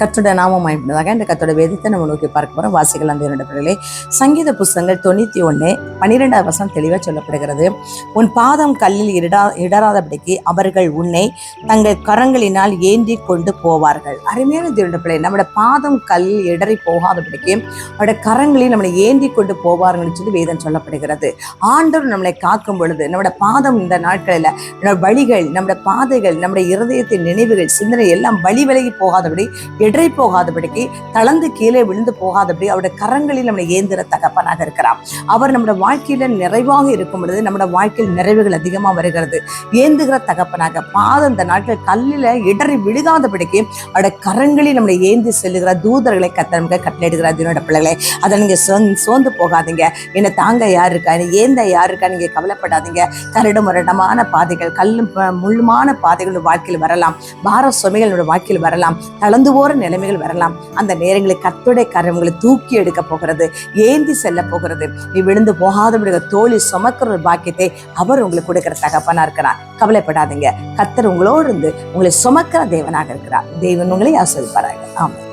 கர்த்தருடைய நாமம் மகிமைப்பட்டதாக. இந்த கர்த்தருடைய வேதத்தை நம்ம நோக்கி பார்க்க போறோம். வாசிகள் அந்த இரண்டு பிள்ளைகளே. சங்கீத புஸ்தகங்கள் 91:12 தெளிவாக சொல்லப்படுகிறது. உன் பாதம் கல்லில் இடராதபடிக்கு அவர்கள் உன்னை தங்கள் கரங்களினால் ஏந்தி கொண்டு போவார்கள். அருமையான தேவனுடைய பிள்ளை, நம்முடைய பாதம் கல்லில் இடறி போகாதபடிக்கு அவருடைய கரங்களில் நம்மளை ஏந்தி கொண்டு போவார்கள் சொல்லி வேதம் சொல்லப்படுகிறது. ஆண்டவர் நம்மளை காக்கும் பொழுது நம்முடைய பாதம் இந்த நாட்களில் நம்முடைய வழிகள், நம்முடைய பாதைகள், நம்முடைய இருதயத்தின் நினைவுகள், சிந்தனை எல்லாம் வழி விலகி போகாதபடி, இடறி போகாதபடிக்கு, தளர்ந்து கீழே விழுந்து போகாதபடி அவருடைய கரங்களில் நம்மளை ஏந்திர தகப்பனாக இருக்கிறார். அவர் நம்முடைய வாழ்க்கையில நிறைவாக இருக்கும் பொழுது நம்முடைய வாழ்க்கையில் நிறைவுகள் அதிகமா வருகிறது. ஏந்துகிற தகப்பனாக பாதம் இந்த நாட்கள் கல்லில இடறி விழுகாதபடிக்கு அவருடைய கரங்களில் நம்மளை ஏந்தி செல்லுகிற தூதர்களை கத்தனமாக கட்டளையிடுகிறார். என்னோட பிள்ளைகளை, அதை நீங்க சோர்ந்து போகாதீங்க. என்னை தாங்க யார் இருக்கா, ஏந்த யார் இருக்கா, நீங்க கவலைப்படாதீங்க. கரடு முரடமான பாதைகள், கல்லும் முள்ளுமான பாதைகள் வாழ்க்கையில் வரலாம். பார சுமைகள் வாழ்க்கையில் வரலாம். தளர்ந்து போற நிலைமைகள் வரலாம். அந்த நேரங்களில் கர்த்தருடைய கரங்களை தூக்கி எடுக்க போகிறது, ஏந்தி செல்ல போகிறது. நீ விழுந்து போகாதபடி தோழி சுமக்கிற ஒரு பாக்கியத்தை அவர் உங்களுக்கு கொடுக்கிற தகப்பனா இருக்கிறார். கவலைப்படாதீங்க. கர்த்தர் உங்களோடு இருந்து உங்களை சுமக்கிற தேவனாக இருக்கிறார். தேவன் உங்களை ஆசீர்வதிப்பாராக. ஆமென்.